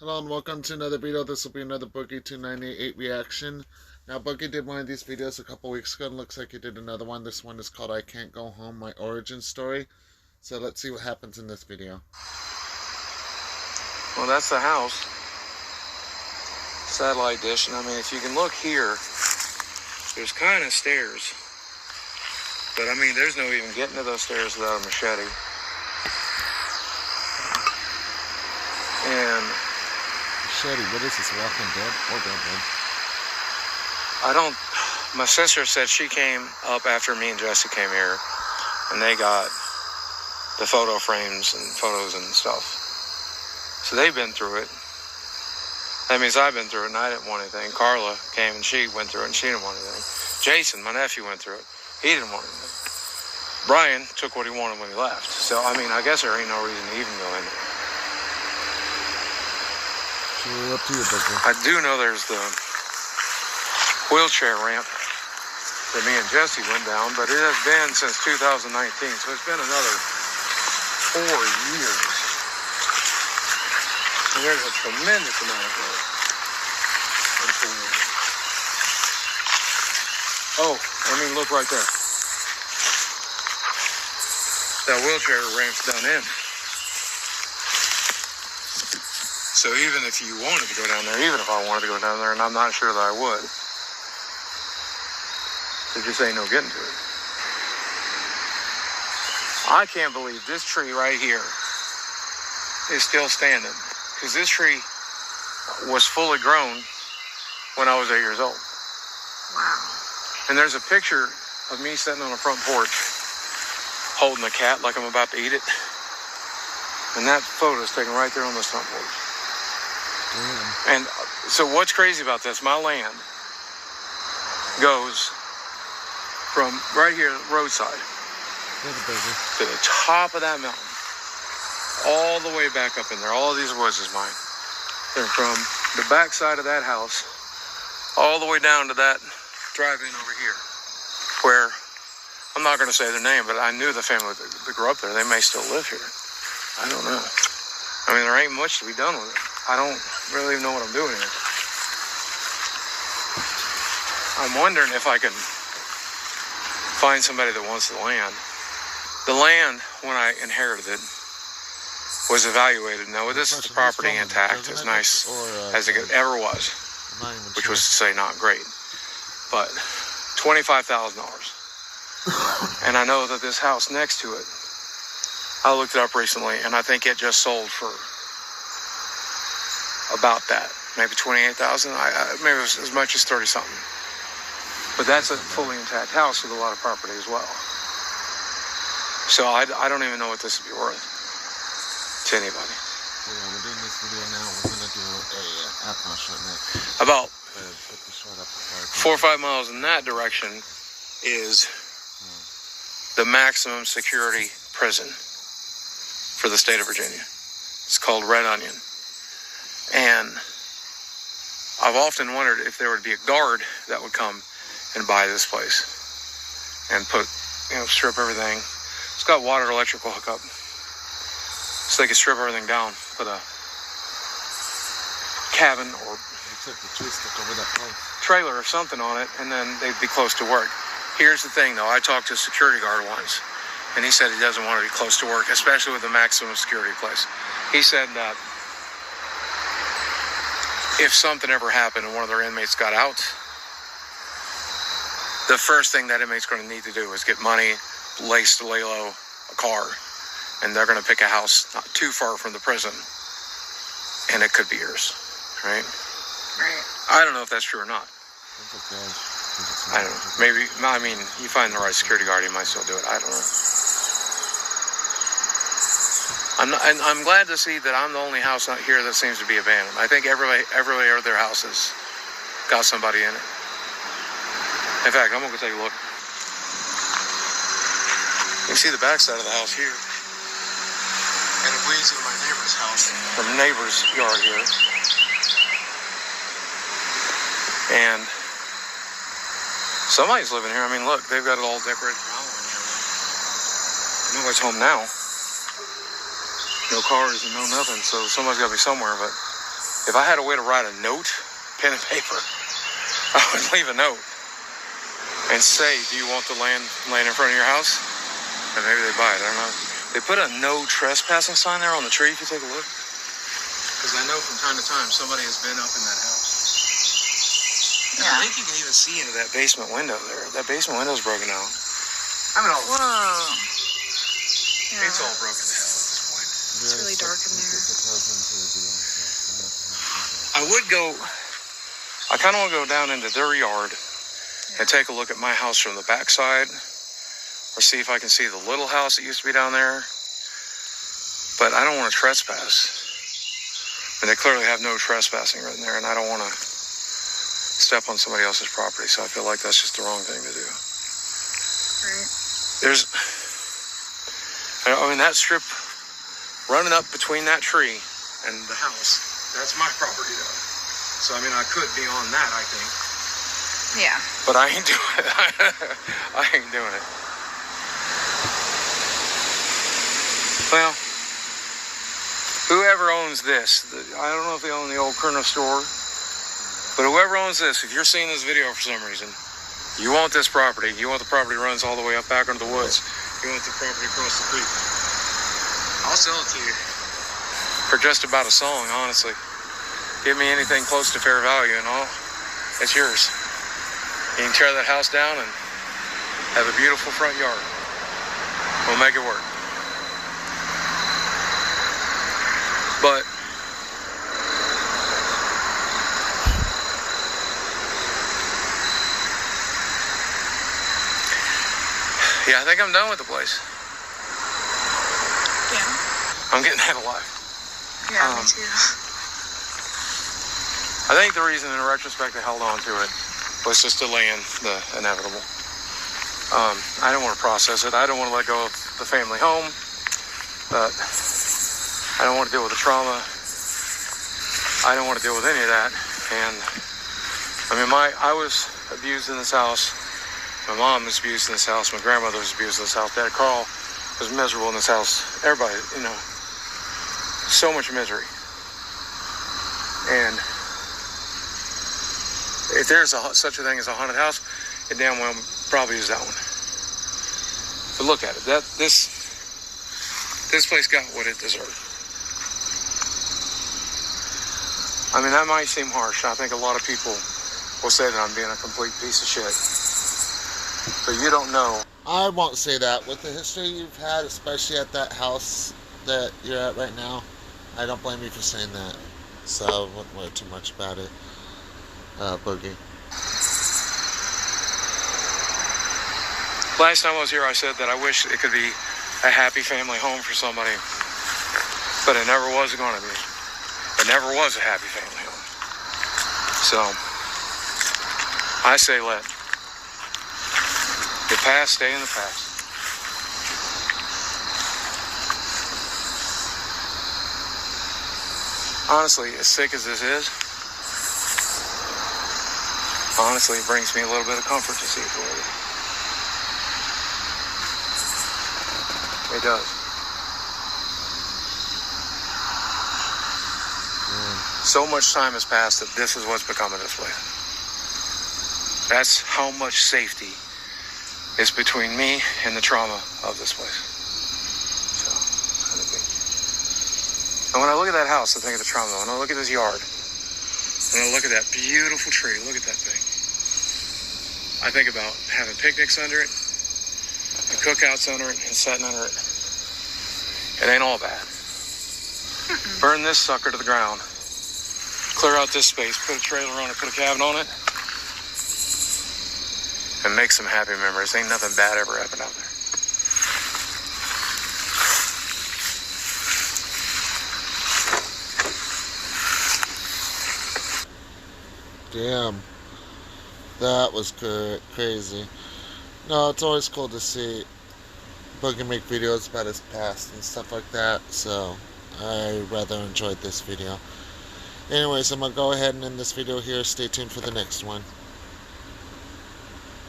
Hello and welcome to another video. This will be another Boogie2988 reaction. Now Boogie did one of these videos a couple weeks ago and looks like he did another one. This one is called I Can't Go Home, My Origin Story. So let's see what happens in this video. Well, that's the house. Satellite dish. And I mean, if you can look here, there's kind of stairs. But I mean, there's no even getting to those stairs without a machete. And Machete, what is this, Walking Dead or Dead? my sister said she came up after me and Jesse came here, and they got the photo frames and photos and stuff. So they've been through it. That means I've been through it, and I didn't want anything. Carla came and she went through it, and she didn't want anything. Jason, my nephew, went through it. He didn't want anything. Brian took what he wanted when he left. So, I mean, I guess there ain't no reason to even go in there. So we're up to you, Boogie. I do know there's the wheelchair ramp that me and Jesse went down, but it has been since 2019, so it's been another 4 years. And there's a tremendous amount of growth. Oh, I mean, look right there. That wheelchair ramp's done in. So even if you wanted to go down there, even if I wanted to go down there, and I'm not sure that I would, there just ain't no getting to it. I can't believe this tree right here is still standing, because this tree was fully grown when I was 8 years old. Wow. And there's a picture of me sitting on the front porch holding a cat like I'm about to eat it. And that photo is taken right there on this front porch. Damn. And so what's crazy about this, my land goes from right here, roadside, to the top of that mountain, all the way back up in there. All of these woods is mine. And from the back side of that house, all the way down to that drive-in over here, where, I'm not going to say their name, but I knew the family that grew up there. They may still live here. I don't know. I mean, there ain't much to be done with it. I don't really even know what I'm doing here. I'm wondering if I can find somebody that wants the land. The land, when I inherited it, was evaluated. Now, this is the property intact, as nice as it ever was, which was to say not great, but $25,000. And I know that this house next to it, I looked it up recently, and I think it just sold for about that, maybe $28,000. Maybe it was as much as 30-something. But that's a fully intact house with a lot of property as well. So I don't even know what this would be worth to anybody. So yeah, we're doing this video now. We're gonna do a Apple shot next. About Put this right up 4 or 5 miles in that direction is the maximum security prison for the state of Virginia. It's called Red Onion. And I've often wondered if there would be a guard that would come and buy this place and put, strip everything. It's got water and electrical hookup. So they could strip everything down, put a cabin or trailer or something on it, and then they'd be close to work. Here's the thing, though. I talked to a security guard once, and he said he doesn't want to be close to work, especially with the maximum security place. He said that if something ever happened and one of their inmates got out, the first thing that inmate's going to need to do is get money, lay low, a car, and they're going to pick a house not too far from the prison, and it could be yours, right? Right. I don't know if that's true or not. I don't know. Maybe, I mean, you find the right security guard, you might still do it. I don't know. I'm glad to see that I'm the only house out here that seems to be abandoned. I think every other house has got somebody in it. In fact, I'm going to go take a look. You can see the back side of the house here. And it leads into my neighbor's house from neighbor's yard here. And somebody's living here. I mean, look, they've got it all decorated for Halloween. Nobody's home now. No cars and no nothing, so somebody's got to be somewhere, but If I had a way to write a note, pen and paper, I would leave a note and say, do you want the land laying in front of your house? And maybe they buy it, I don't know. They put a no trespassing sign there on the tree, if you take a look. Because I know from time to time somebody has been up in that house. Yeah. I think you can even see into that basement window there. That basement window's broken out. I mean, whoa. Yeah. It's all broken to hell at this point. It's really dark in there. I kind of want to go down into their yard and take a look at my house from the backside, or see if I can see the little house that used to be down there. But I don't want to trespass. And they clearly have no trespassing right in there, and I don't want to step on somebody else's property, so I feel like that's just the wrong thing to do. Right. I mean, that strip running up between that tree and the house, that's my property though. So, I mean, I could be on that, I think. Yeah. But I ain't doing it. I ain't doing it. Well, whoever owns this, I don't know if they own the old Kerner store, but whoever owns this, if you're seeing this video for some reason, you want this property, you want the property runs all the way up back into the woods, you want the property across the creek, I'll sell it to you for just about a song, honestly. Give me anything close to fair value and all, it's yours. You can tear that house down and have a beautiful front yard. We'll make it work. But yeah, I think I'm done with the place. Yeah. I'm getting that a lot. Yeah, me too. I think the reason in retrospect I held on to it was just delaying the inevitable. I don't want to process it. I don't want to let go of the family home. But I don't want to deal with the trauma. I don't want to deal with any of that. And I mean, I was abused in this house. My mom was abused in this house. My grandmother was abused in this house. Dad Carl was miserable in this house. Everybody, you know, so much misery. And if there's such a thing as a haunted house, it damn well probably is that one. But look at it. This place got what it deserved. I mean, that might seem harsh. I think a lot of people will say that I'm being a complete piece of shit. But you don't know. I won't say that. With the history you've had, especially at that house that you're at right now, I don't blame you for saying that. So I wouldn't worry too much about it, Boogie. Last time I was here, I said that I wish it could be a happy family home for somebody. But it never was going to be. It never was a happy family home. So, I say let the past stay in the past. Honestly, as sick as this is, honestly, it brings me a little bit of comfort to see it for you. It does. So much time has passed that this is what's becoming this place. That's how much safety is between me and the trauma of this place. So, and when I look at that house, I think of the trauma. When I look at this yard, when I look at that beautiful tree, look at that thing. I think about having picnics under it, and cookouts under it, and sitting under it. It ain't all bad. Burn this sucker to the ground. Clear out this space, put a trailer on it, put a cabin on it, and make some happy memories. Ain't nothing bad ever happened out there. Damn. That was crazy. No, it's always cool to see Boogie make videos about his past and stuff like that, so I rather enjoyed this video. Anyways, I'm going to go ahead and end this video here. Stay tuned for the next one.